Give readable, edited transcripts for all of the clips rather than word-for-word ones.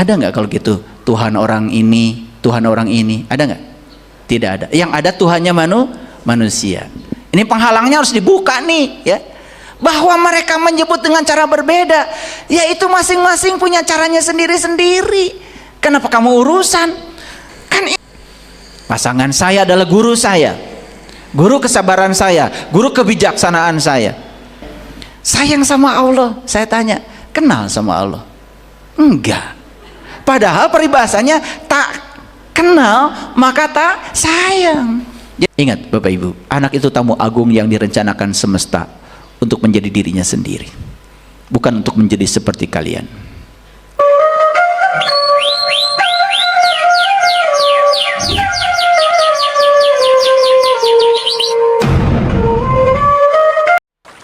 Ada nggak kalau gitu Tuhan orang ini, Tuhan orang ini? Ada nggak? Tidak ada. Yang ada Tuhannya manusia. Ini penghalangnya harus dibuka nih, ya. Bahwa mereka menyebut dengan cara berbeda, yaitu masing-masing punya caranya sendiri-sendiri. Kenapa kamu urusan? Kan pasangan saya adalah guru saya, guru kesabaran saya, guru kebijaksanaan saya. Sayang sama Allah, saya tanya, kenal sama Allah? Enggak. Padahal peribahasanya tak kenal maka tak sayang. Ingat Bapak Ibu, anak itu tamu agung yang direncanakan semesta untuk menjadi dirinya sendiri, bukan untuk menjadi seperti kalian.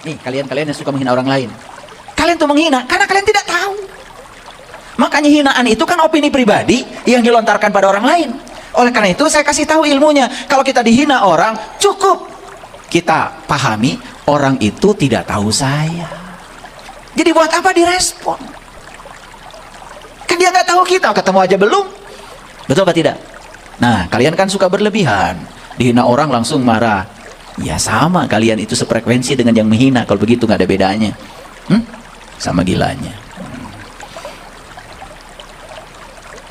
Nih, kalian yang suka menghina orang lain, kalian tuh menghina karena kalian tidak tahu. Makanya hinaan itu kan opini pribadi yang dilontarkan pada orang lain. Oleh karena itu saya kasih tahu ilmunya. Kalau kita dihina orang, cukup kita pahami orang itu tidak tahu saya. Jadi buat apa direspon? Kan dia nggak tahu kita, ketemu aja belum. Betul apa tidak? Nah, kalian kan suka berlebihan. Dihina orang langsung marah. Ya sama, kalian itu sefrekuensi dengan yang menghina. Kalau begitu nggak ada bedanya. Sama gilanya.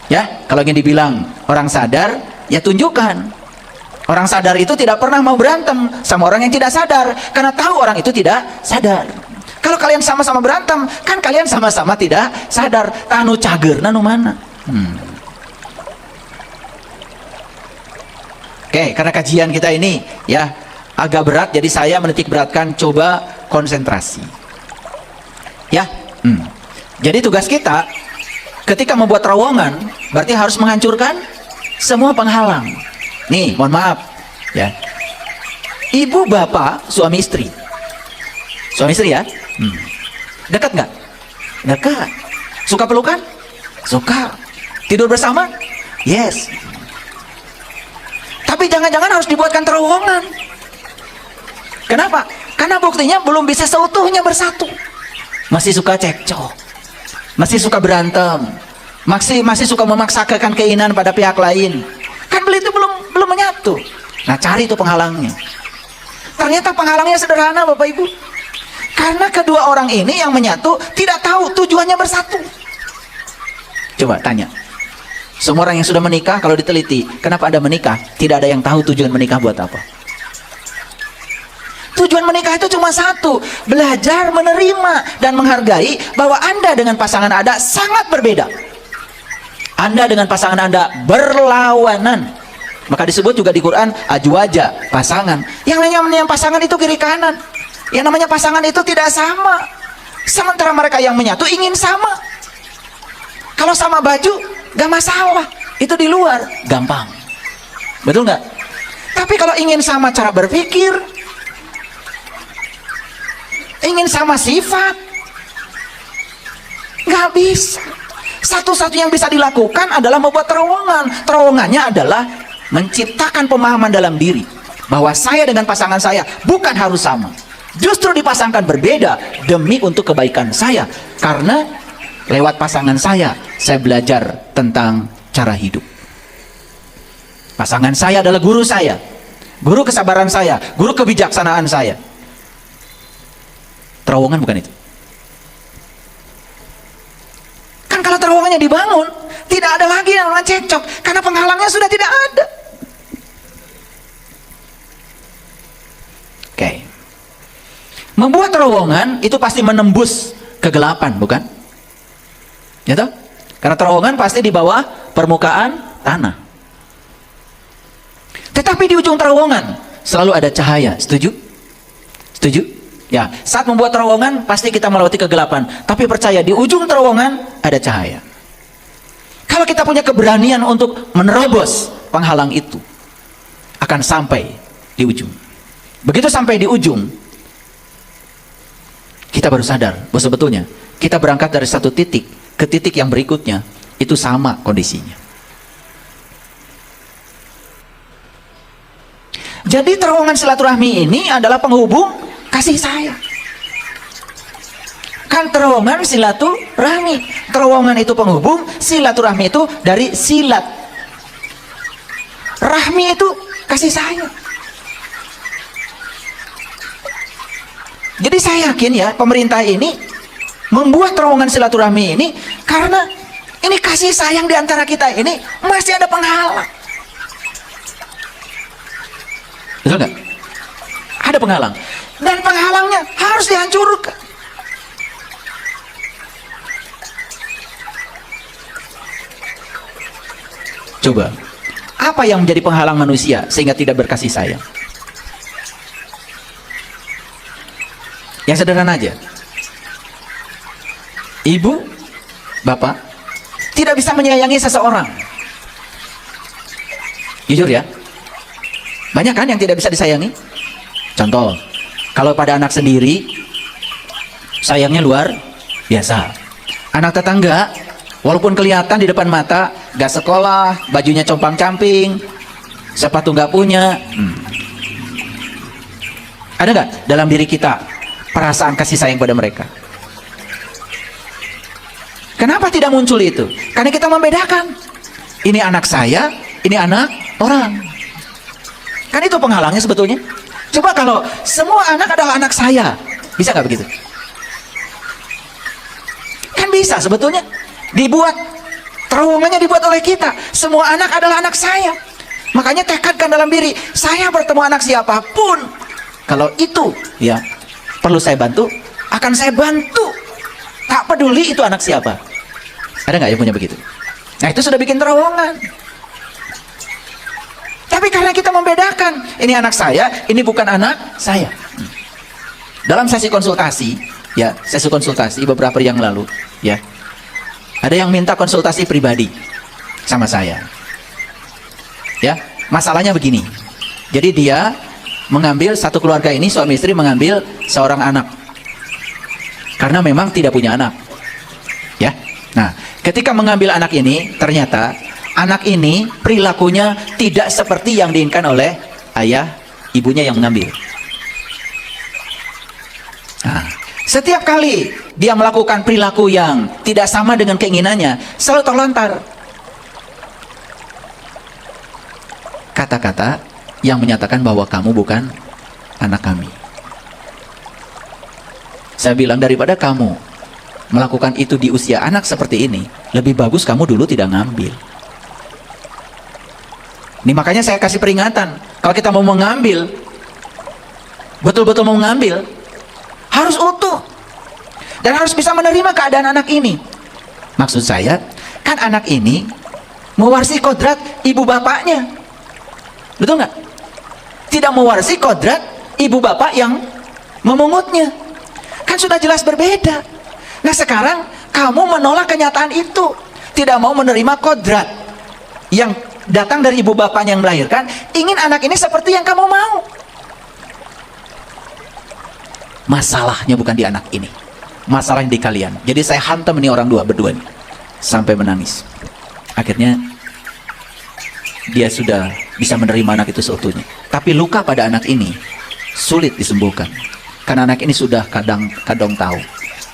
Ya, kalau ingin dibilang orang sadar, ya tunjukkan. Orang sadar itu tidak pernah mau berantem sama orang yang tidak sadar, karena tahu orang itu tidak sadar. Kalau kalian sama-sama berantem, kan kalian sama-sama tidak sadar. Tanu cager, nanu mana? Oke, karena kajian kita ini ya agak berat, jadi saya menitik beratkan, coba konsentrasi. Ya, jadi tugas kita ketika membuat terowongan, berarti harus menghancurkan semua penghalang. Nih, mohon maaf, ya. Ibu, bapak, suami istri. Suami istri ya? Dekat nggak? Dekat. Suka pelukan? Suka. Tidur bersama? Yes. Tapi jangan-jangan harus dibuatkan terowongan. Kenapa? Karena buktinya belum bisa seutuhnya bersatu. Masih suka cekcok. Masih suka berantem, masih suka memaksakan keinginan pada pihak lain. Kan beli itu belum menyatu. Nah, cari itu penghalangnya. Ternyata penghalangnya sederhana Bapak Ibu. Karena kedua orang ini yang menyatu tidak tahu tujuannya bersatu. Coba tanya. Semua orang yang sudah menikah kalau diteliti, kenapa Anda menikah? Tidak ada yang tahu tujuan menikah buat apa. Tujuan menikah itu cuma satu, belajar menerima dan menghargai bahwa Anda dengan pasangan Anda sangat berbeda. Anda dengan pasangan Anda berlawanan. Maka disebut juga di Quran ajwaja, pasangan. Yang namanya pasangan itu kiri kanan. Yang namanya pasangan itu tidak sama. Sementara mereka yang menyatu ingin sama. Kalau sama baju gak masalah, itu di luar gampang. Betul nggak? Tapi kalau ingin sama cara berpikir, ingin sama sifat, nggak bisa. Satu-satunya yang bisa dilakukan adalah membuat terowongan. Terowongannya adalah menciptakan pemahaman dalam diri bahwa saya dengan pasangan saya bukan harus sama, justru dipasangkan berbeda demi untuk kebaikan saya. Karena lewat pasangan saya belajar tentang cara hidup. Pasangan saya adalah guru saya, guru kesabaran saya, guru kebijaksanaan saya. Terowongan bukan itu. Kan kalau terowongannya dibangun, tidak ada lagi yang cekcok, karena penghalangnya sudah tidak ada. Oke. Membuat terowongan itu pasti menembus kegelapan, bukan? Ya toh? Karena terowongan pasti di bawah permukaan tanah. Tetapi di ujung terowongan selalu ada cahaya. Setuju? Setuju? Ya, saat membuat terowongan pasti kita melewati kegelapan, tapi percaya di ujung terowongan ada cahaya. Kalau kita punya keberanian untuk menerobos penghalang itu, akan sampai di ujung. Begitu sampai di ujung, kita baru sadar bahwa sebetulnya kita berangkat dari satu titik ke titik yang berikutnya, itu sama kondisinya. Jadi terowongan silaturahmi ini adalah penghubung kasih sayang. Kan terowongan silaturahmi. Terowongan itu penghubung, silaturahmi itu dari silat. Rahmi itu kasih sayang. Jadi saya yakin ya, pemerintah ini membuat terowongan silaturahmi ini karena ini kasih sayang di antara kita ini masih ada penghalang. Betul nggak? Ada penghalang. Dan penghalangnya harus dihancurkan. Coba, apa yang menjadi penghalang manusia sehingga tidak berkasih sayang? Yang sederhana aja. Ibu, bapak tidak bisa menyayangi seseorang. Jujur ya, banyak kan yang tidak bisa disayangi. Contoh, kalau pada anak sendiri sayangnya luar biasa. Anak tetangga walaupun kelihatan di depan mata gak sekolah, bajunya compang-camping, sepatu gak punya, ada gak dalam diri kita perasaan kasih sayang pada mereka? Kenapa tidak muncul itu? Karena kita membedakan. Ini anak saya, ini anak orang. Kan itu penghalangnya sebetulnya. Coba kalau semua anak adalah anak saya, bisa nggak begitu? Kan bisa sebetulnya. Dibuat, terowongannya dibuat oleh kita. Semua anak adalah anak saya. Makanya tekadkan dalam diri, saya bertemu anak siapapun, kalau itu ya perlu saya bantu, akan saya bantu. Tak peduli itu anak siapa. Ada nggak yang punya begitu? Nah itu sudah bikin terowongan. Tapi karena kita membedakan, ini anak saya, ini bukan anak saya. Dalam sesi konsultasi, ya sesi konsultasi beberapa hari yang lalu, ya ada yang minta konsultasi pribadi sama saya. Ya masalahnya begini. Jadi dia mengambil satu keluarga ini, suami istri mengambil seorang anak karena memang tidak punya anak ya. Nah ketika mengambil anak ini, ternyata anak ini perilakunya tidak seperti yang diinginkan oleh ayah ibunya yang mengambil. Nah, setiap kali dia melakukan perilaku yang tidak sama dengan keinginannya, selalu terlontar kata-kata yang menyatakan bahwa kamu bukan anak kami. Saya bilang, daripada kamu melakukan itu di usia anak seperti ini, lebih bagus kamu dulu tidak ngambil. Ini makanya saya kasih peringatan, kalau kita mau mengambil, betul-betul mau mengambil, harus utuh dan harus bisa menerima keadaan anak ini. Maksud saya, kan anak ini mewarisi kodrat ibu bapaknya, betul nggak? Tidak mewarisi kodrat ibu bapak yang memungutnya. Kan sudah jelas berbeda. Nah sekarang kamu menolak kenyataan itu, tidak mau menerima kodrat yang datang dari ibu bapaknya yang melahirkan, ingin anak ini seperti yang kamu mau. Masalahnya bukan di anak ini, masalahnya di kalian. Jadi saya hantam ini orang berdua nih, sampai menangis. Akhirnya dia sudah bisa menerima anak itu seutuhnya. Tapi luka pada anak ini sulit disembuhkan, karena anak ini sudah kadang tahu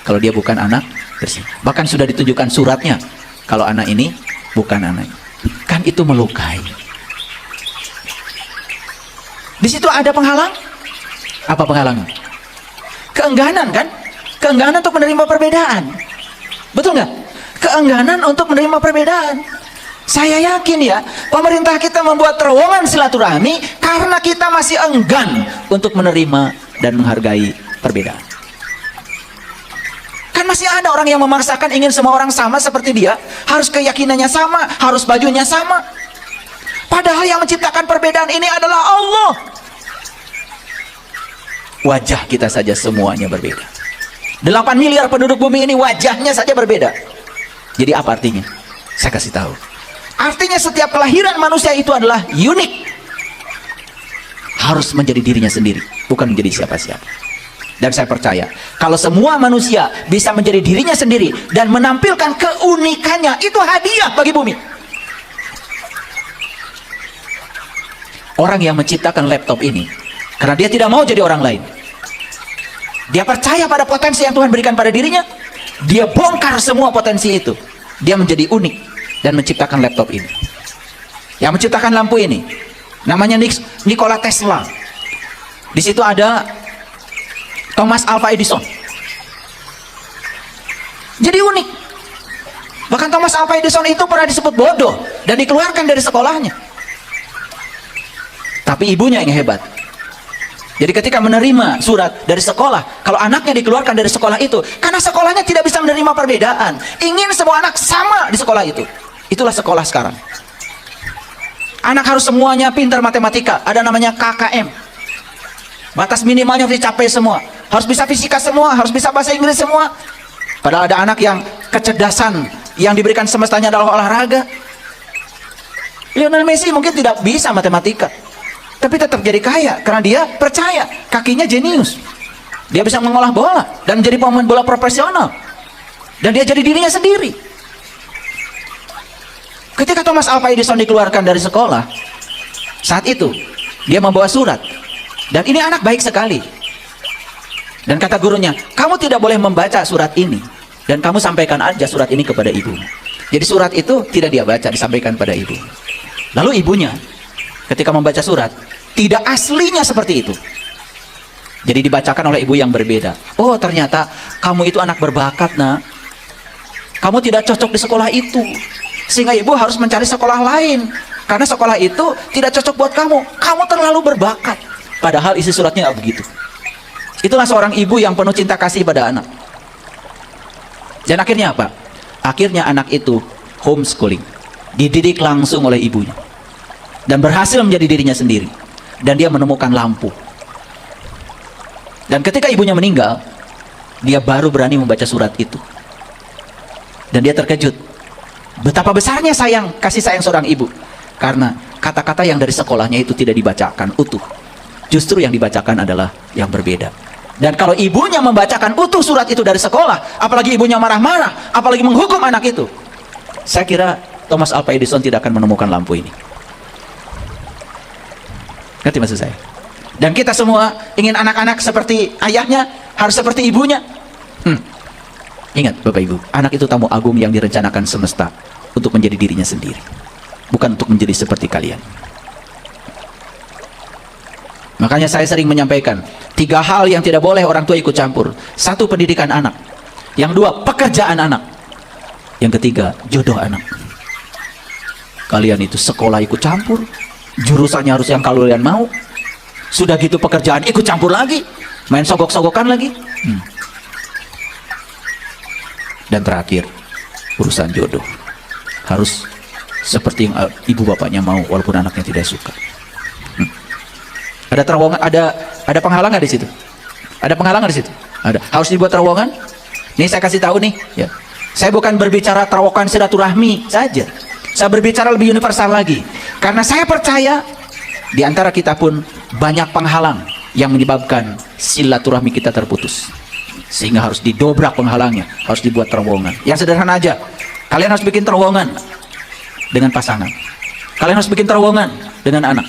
kalau dia bukan anak bersih. Bahkan sudah ditunjukkan suratnya kalau anak ini bukan anak. Kan itu melukai. Di situ ada penghalang. Apa penghalangnya? Keengganan kan? Keengganan untuk menerima perbedaan. Betul nggak? Keengganan untuk menerima perbedaan. Saya yakin ya, pemerintah kita membuat terowongan silaturahmi karena kita masih enggan untuk menerima dan menghargai perbedaan. Kan masih ada orang yang memaksakan ingin semua orang sama seperti dia, harus keyakinannya sama, harus bajunya sama. Padahal yang menciptakan perbedaan ini adalah Allah. Wajah kita saja semuanya berbeda. 8 miliar penduduk bumi ini wajahnya saja berbeda. Jadi apa artinya? Saya kasih tahu. Artinya setiap kelahiran manusia itu adalah unik. Harus menjadi dirinya sendiri, bukan menjadi siapa-siapa. Dan saya percaya, kalau semua manusia bisa menjadi dirinya sendiri dan menampilkan keunikannya, itu hadiah bagi bumi. Orang yang menciptakan laptop ini, karena dia tidak mau jadi orang lain, Dia percaya pada potensi yang Tuhan berikan pada dirinya. Dia bongkar semua potensi itu. Dia menjadi unik dan menciptakan laptop ini. Yang menciptakan lampu ini namanya Nikola Tesla. Di situ ada Thomas Alva Edison. Jadi unik. Bahkan Thomas Alva Edison itu pernah disebut bodoh dan dikeluarkan dari sekolahnya. Tapi ibunya yang hebat. Jadi ketika menerima surat dari sekolah, kalau anaknya dikeluarkan dari sekolah itu, karena sekolahnya tidak bisa menerima perbedaan, ingin semua anak sama di sekolah itu. Itulah sekolah sekarang. Anak harus semuanya pintar matematika, ada namanya KKM. Batas minimalnya harus dicapai semua. Harus bisa fisika semua, harus bisa bahasa Inggris semua. Padahal ada anak yang kecerdasan yang diberikan semestanya adalah olahraga. Lionel Messi mungkin tidak bisa matematika, tapi tetap jadi kaya karena dia percaya kakinya jenius. Dia bisa mengolah bola dan menjadi pemain bola profesional. Dan dia jadi dirinya sendiri. Ketika Thomas Alva Edison dikeluarkan dari sekolah, saat itu dia membawa surat. Dan ini anak baik sekali. Dan kata gurunya, kamu tidak boleh membaca surat ini. Dan kamu sampaikan aja surat ini kepada ibu. Jadi surat itu tidak dia baca, disampaikan pada ibu. Lalu ibunya ketika membaca surat, tidak aslinya seperti itu. Jadi dibacakan oleh ibu yang berbeda. Oh, ternyata kamu itu anak berbakat, nak. Kamu tidak cocok di sekolah itu. Sehingga ibu harus mencari sekolah lain. Karena sekolah itu tidak cocok buat kamu. Kamu terlalu berbakat. Padahal isi suratnya nggak begitu. Itulah seorang ibu yang penuh cinta kasih pada anak. Dan akhirnya apa? Akhirnya anak itu homeschooling. Dididik langsung oleh ibunya. Dan berhasil menjadi dirinya sendiri. Dan dia menemukan lampu. Dan ketika ibunya meninggal, dia baru berani membaca surat itu. Dan dia terkejut. Betapa besarnya kasih sayang seorang ibu. Karena kata-kata yang dari sekolahnya itu tidak dibacakan utuh. Justru yang dibacakan adalah yang berbeda. Dan kalau ibunya membacakan utuh surat itu dari sekolah, apalagi ibunya marah-marah, apalagi menghukum anak itu, saya kira Thomas Alva Edison tidak akan menemukan lampu ini. Ngerti maksud saya? Dan kita semua ingin anak-anak seperti ayahnya, harus seperti ibunya. Ingat Bapak Ibu, anak itu tamu agung yang direncanakan semesta untuk menjadi dirinya sendiri, bukan untuk menjadi seperti kalian. Makanya saya sering menyampaikan 3 hal yang tidak boleh orang tua ikut campur. 1, pendidikan anak. Yang 2, pekerjaan anak. Yang ketiga, jodoh anak. Kalian itu sekolah ikut campur, jurusannya harus yang kalian mau. Sudah gitu pekerjaan ikut campur lagi, main sogok-sogokan lagi. Dan terakhir, urusan jodoh harus seperti yang ibu bapaknya mau, walaupun anaknya tidak suka. Ada terowongan, ada penghalang nggak di situ? Ada penghalang nggak di situ? Ada. Harus dibuat terowongan? Nih saya kasih tahu nih, ya. Saya bukan berbicara terowongan silaturahmi saja. Saya berbicara lebih universal lagi. Karena saya percaya di antara kita pun banyak penghalang yang menyebabkan silaturahmi kita terputus. Sehingga harus didobrak penghalangnya, harus dibuat terowongan. Yang sederhana aja. Kalian harus bikin terowongan dengan pasangan. Kalian harus bikin terowongan dengan anak.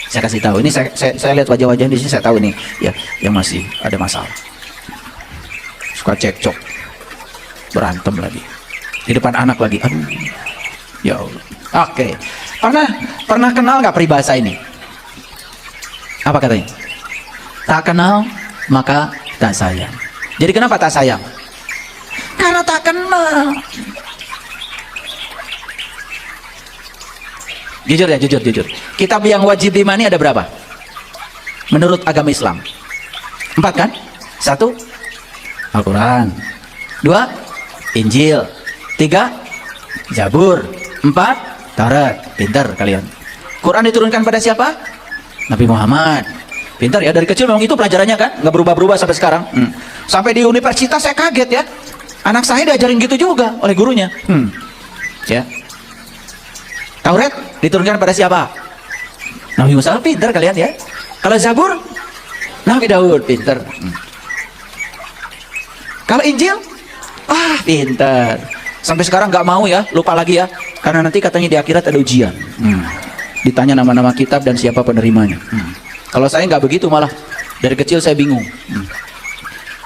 Saya kasih tahu, ini saya lihat wajah-wajah di sini, saya tahu nih ya yang masih ada masalah, suka cekcok, berantem lagi di depan anak lagi. Aduh, ya Allah. Oke, pernah kenal nggak peribahasa ini? Apa katanya? Tak kenal maka tak sayang. Jadi kenapa tak sayang? Karena tak kenal. Jujur ya, jujur. Kitab yang wajib diimani ada berapa? Menurut agama Islam 4 kan? 1, Al-Quran. 2, Injil. 3, Zabur. 4, Taurat. Pintar kalian. Quran diturunkan pada siapa? Nabi Muhammad. Pintar ya, dari kecil memang itu pelajarannya kan? Nggak berubah-berubah sampai sekarang. Sampai di universitas saya kaget ya. Anak saya diajarin gitu juga oleh gurunya. Ya. Taurat diturunkan pada siapa? Nabi Musa. Pintar kalian ya. Kalau Zabur, Nabi Daud. Pintar. Kalau Injil, pintar. Sampai sekarang nggak mau ya, lupa lagi ya. Karena nanti katanya di akhirat ada ujian. Ditanya nama-nama kitab dan siapa penerimanya. Kalau saya nggak begitu, malah dari kecil saya bingung.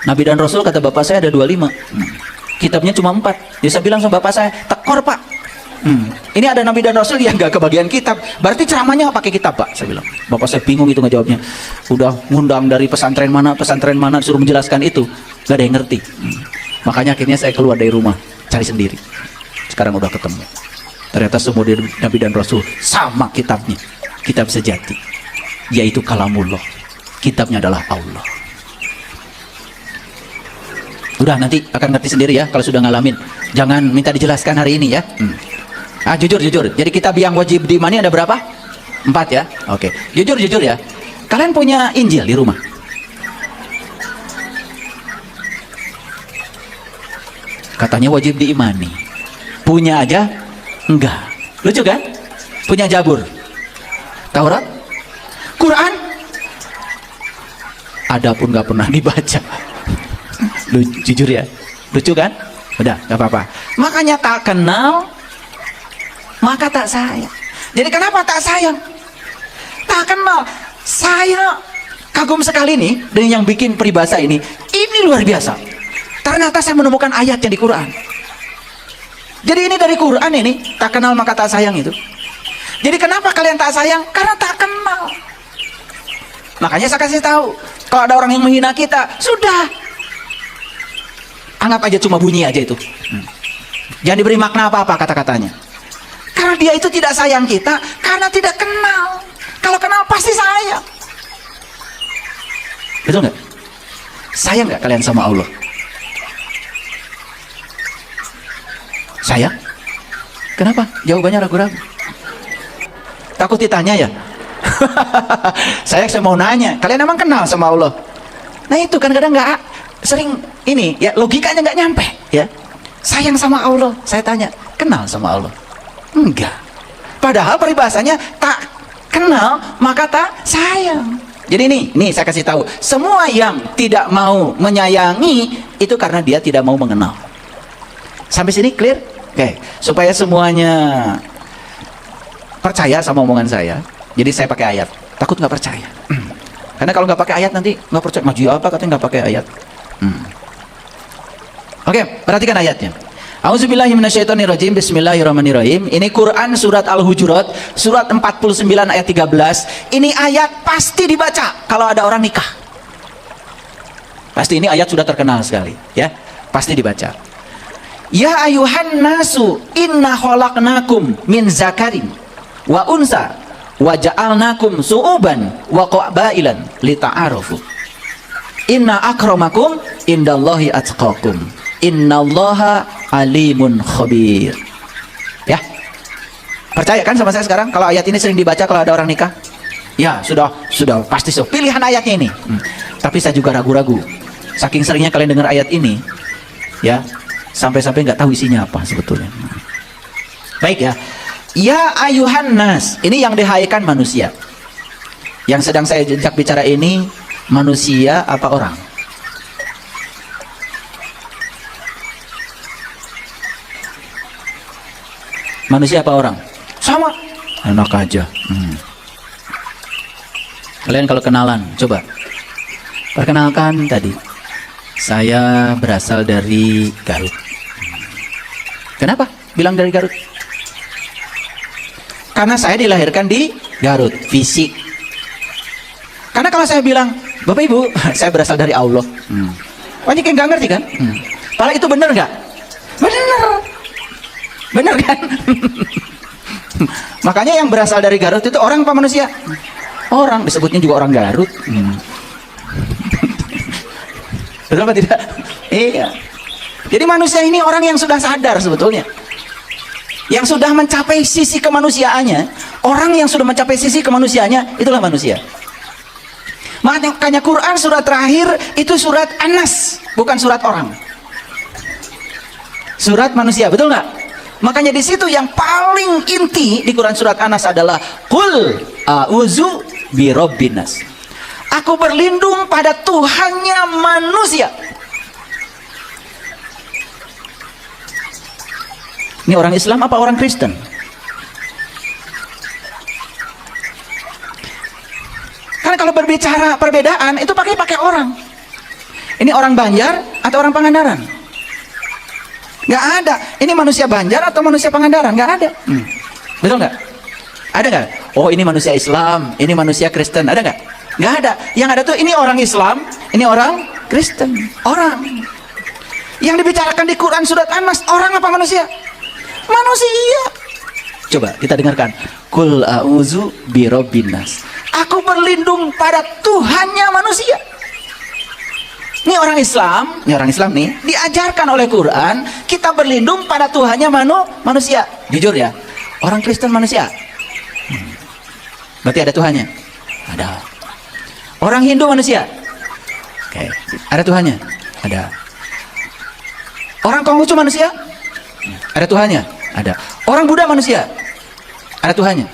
Nabi dan Rasul kata bapak saya ada 25. Kitabnya cuma 4. Dia saya bilang sama bapak saya, tekor pak. Ini ada Nabi dan Rasul yang gak kebagian kitab. Berarti ceramahnya gak pakai kitab pak. Saya bilang. Bapak saya bingung itu ngejawabnya. Udah ngundang dari pesantren mana suruh menjelaskan itu. Gak ada yang ngerti. Makanya akhirnya saya keluar dari rumah, cari sendiri. Sekarang udah ketemu. Ternyata semua Nabi dan Rasul sama kitabnya. Kitab sejati, yaitu kalamullah. Kitabnya adalah Allah. Udah nanti akan ngerti sendiri ya kalau sudah ngalamin. Jangan minta dijelaskan hari ini ya. Jujur. Jadi kitab yang wajib diimani ada berapa? 4 ya. Oke. Jujur ya. Kalian punya Injil di rumah? Katanya wajib diimani. Punya aja? Enggak. Lucu kan? Punya Zabur, Taurat, Quran. Ada pun nggak pernah dibaca. Jujur ya, lucu kan? Udah, nggak apa-apa. Makanya tak kenal, maka tak sayang. Jadi kenapa tak sayang? Tak kenal. Saya kagum sekali nih dengan yang bikin peribahasa ini. Ini luar biasa. Ternyata saya menemukan ayatnya di Quran. Jadi ini dari Quran ini, tak kenal maka tak sayang itu. Jadi kenapa kalian tak sayang? Karena tak kenal. Makanya saya kasih tahu, kalau ada orang yang menghina kita, sudah. Anggap aja cuma bunyi aja itu. Jangan diberi makna apa-apa kata-katanya. Karena dia itu tidak sayang kita, karena tidak kenal. Kalau kenal pasti sayang. Betul nggak? Sayang nggak kalian sama Allah? Sayang? Kenapa? Jawabannya ragu-ragu. Takut ditanya ya? Saya mau nanya, kalian emang kenal sama Allah? Nah itu kan kadang nggak sering ini ya, logikanya nggak nyampe ya. Sayang sama Allah, saya tanya, kenal sama Allah? Enggak. Padahal peribahasanya tak kenal maka tak sayang. Jadi ini saya kasih tahu, semua yang tidak mau menyayangi itu karena dia tidak mau mengenal. Sampai sini clear? Oke, supaya semuanya percaya sama omongan saya, jadi saya pakai ayat. Takut nggak percaya? Karena kalau nggak pakai ayat nanti nggak percaya. Maju apa katanya nggak pakai ayat? Oke, perhatikan ayatnya. A'udzubillahiminasyaitonirrajim. Bismillahirrahmanirrahim. Ini Quran surat Al-Hujurat, surat 49 ayat 13. Ini ayat pasti dibaca kalau ada orang nikah. Pasti ini ayat sudah terkenal sekali, ya. Pasti dibaca. Ya ayuhan nasu inna khalaqnakum min zakarin wa unsa wa ja'alnakum su'uban wa qabailan lita'arafu. Inna akramakum indallahi atqakum. Innallaha alimun khabir. Ya. Percaya kan sama saya sekarang kalau ayat ini sering dibaca kalau ada orang nikah? Ya, sudah pasti pilihan ayatnya ini. Tapi saya juga ragu-ragu. Saking seringnya kalian dengar ayat ini, ya, sampai-sampai nggak tahu isinya apa sebetulnya. Baik ya. Ya ayuhan nas, ini yang dihaikan manusia. Yang sedang saya jejak bicara ini manusia apa orang? Manusia apa orang? Sama. Enak aja. Kalian kalau kenalan, coba perkenalkan tadi. Saya berasal dari Garut. Kenapa bilang dari Garut? Karena saya dilahirkan di Garut, fisik. Karena kalau saya bilang, Bapak Ibu, saya berasal dari Allah. Banyak yang nggak ngerti kan? Padahal itu benar nggak? Benar kan? Makanya yang berasal dari Garut itu orang apa manusia? Orang, disebutnya juga orang Garut. Betul apa tidak? Iya. Jadi manusia ini orang yang sudah sadar sebetulnya, yang sudah mencapai sisi kemanusiaannya. Orang yang sudah mencapai sisi kemanusiaannya, itulah manusia. Makanya Quran surat terakhir itu surat An-Nas, bukan surat orang. Surat manusia, betul nggak? Makanya di situ yang paling inti di Quran surat An-Nas adalah Qul a'udzu birabbin nas. Aku berlindung pada Tuhannya manusia. Ini orang Islam apa orang Kristen? Karena kalau berbicara perbedaan itu pakai orang. Ini orang Banjar atau orang Pangandaran? Nggak ada. Ini manusia Banjar atau manusia Pangandaran? Nggak ada. Betul nggak? Ada nggak? Oh, ini manusia Islam, ini manusia Kristen. Ada nggak? Nggak ada. Yang ada tuh ini orang Islam, ini orang Kristen. Orang. Yang dibicarakan di Quran surat An-Nas, orang apa manusia? Manusia. Coba kita dengarkan. Qul a'udzu birabbin nas. Aku berlindung pada Tuhannya manusia. Ini orang Islam nih, diajarkan oleh Quran, kita berlindung pada Tuhannya manusia. Jujur ya, orang Kristen manusia. Berarti ada Tuhannya? Ada. Orang Hindu manusia? Oke, ada Tuhannya? Ada. Orang Konghucu manusia? Ada Tuhannya? Ada. Orang Buddha manusia? Ada Tuhannya?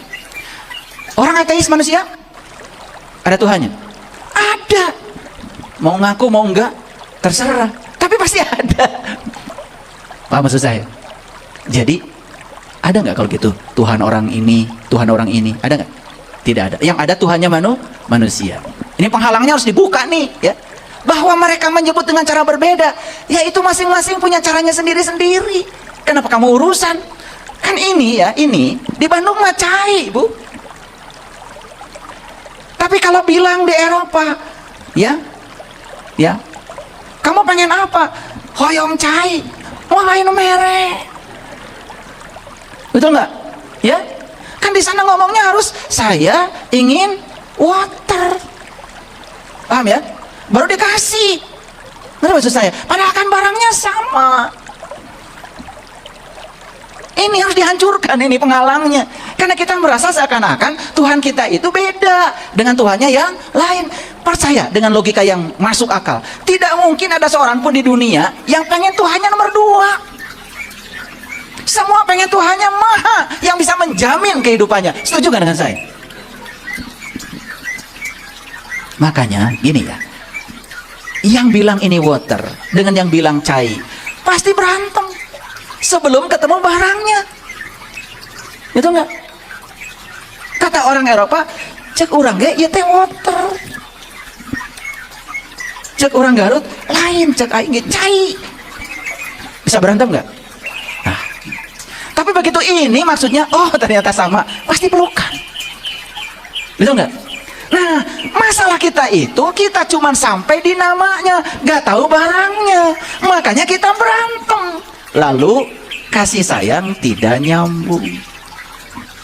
Orang ateis manusia? Ada Tuhannya? Ada. Mau ngaku mau enggak terserah, tapi pasti ada. Paham maksud saya? Jadi ada nggak kalau gitu Tuhan orang ini ada nggak? Tidak ada. Yang ada Tuhannya manusia. Ini penghalangnya harus dibuka nih ya, bahwa mereka menyebut dengan cara berbeda, yaitu masing-masing punya caranya sendiri-sendiri. Kenapa kamu urusan? Kan ini ya, ini di Bandung mah cai, Bu. Tapi kalau bilang di Eropa ya, kamu pengen apa? Hoyong cai, mulai mere. Betul nggak? Ya, kan di sana ngomongnya harus saya ingin water. Paham ya? Baru dikasih. Ngerti maksud saya? Padahal kan barangnya sama. Ini harus dihancurkan, ini penghalangnya. Karena kita merasa seakan-akan Tuhan kita itu beda dengan Tuhannya yang lain. Percaya dengan logika yang masuk akal, tidak mungkin ada seorang pun di dunia yang pengen Tuhannya nomor 2. Semua pengen Tuhannya maha, yang bisa menjamin kehidupannya. Setuju gak dengan saya? Makanya gini ya, yang bilang ini water dengan yang bilang cai pasti berantem sebelum ketemu barangnya. Itu enggak? Kata orang Eropa, cek orang ge ieu teh water. Cek orang Garut lain, cek aing ge cai. Bisa berantem enggak? Nah, tapi begitu ini maksudnya, oh ternyata sama, pasti pelukan. Betul enggak? Nah, masalah kita itu kita cuman sampai di namanya, gak tahu barangnya, makanya kita berantem. Lalu kasih sayang tidak nyambung.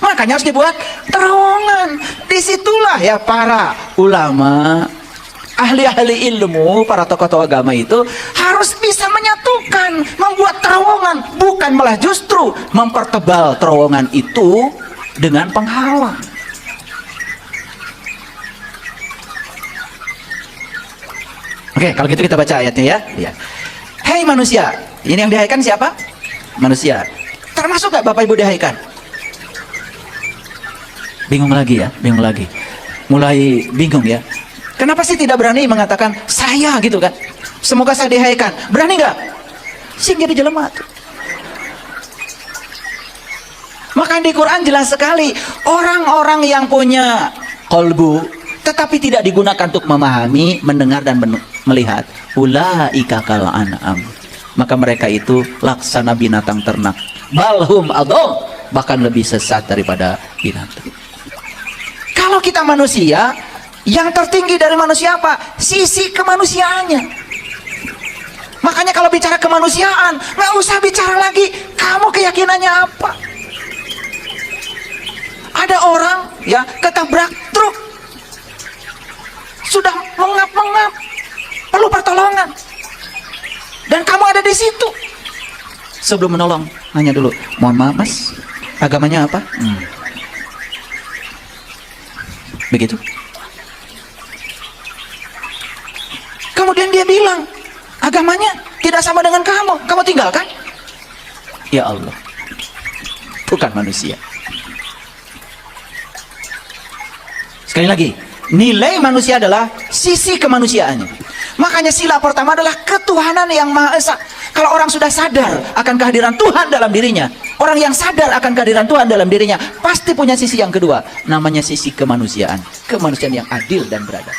Makanya harus dibuat terowongan. Disitulah ya para ulama, ahli-ahli ilmu, para tokoh-tokoh agama itu harus bisa menyatukan, membuat terowongan, bukan malah justru mempertebal terowongan itu dengan penghalang. Oke, kalau gitu kita baca ayatnya ya. Hei manusia, ini yang dihaikan siapa? Manusia. Termasuk gak Bapak Ibu dihaikan? Bingung lagi ya, bingung lagi. Mulai bingung ya. Kenapa sih tidak berani mengatakan saya gitu kan? Semoga saya dihaikan. Berani gak? Sing jadi jelema tuh. Maka di Quran jelas sekali, orang-orang yang punya kolbu tetapi tidak digunakan untuk memahami, mendengar dan melihat, ulaika kal an'am, maka mereka itu laksana binatang ternak, balhum adall, bahkan lebih sesat daripada binatang. Kalau kita manusia, yang tertinggi dari manusia apa? Sisi kemanusiaannya. Makanya kalau bicara kemanusiaan, nggak usah bicara lagi kamu keyakinannya apa. Ada orang ya ketabrak truk, sudah mengap-mengap, perlu pertolongan, dan kamu ada di situ. Sebelum menolong, nanya dulu, mohon maaf mas, agamanya apa? Begitu. Kemudian dia bilang, agamanya tidak sama dengan kamu tinggalkan. Ya Allah, bukan manusia. Sekali lagi, nilai manusia adalah sisi kemanusiaannya. Makanya sila pertama adalah ketuhanan yang Maha Esa. Kalau orang sudah sadar akan kehadiran Tuhan dalam dirinya, orang yang sadar akan kehadiran Tuhan dalam dirinya pasti punya sisi yang kedua, namanya sisi kemanusiaan. Kemanusiaan yang adil dan beradab.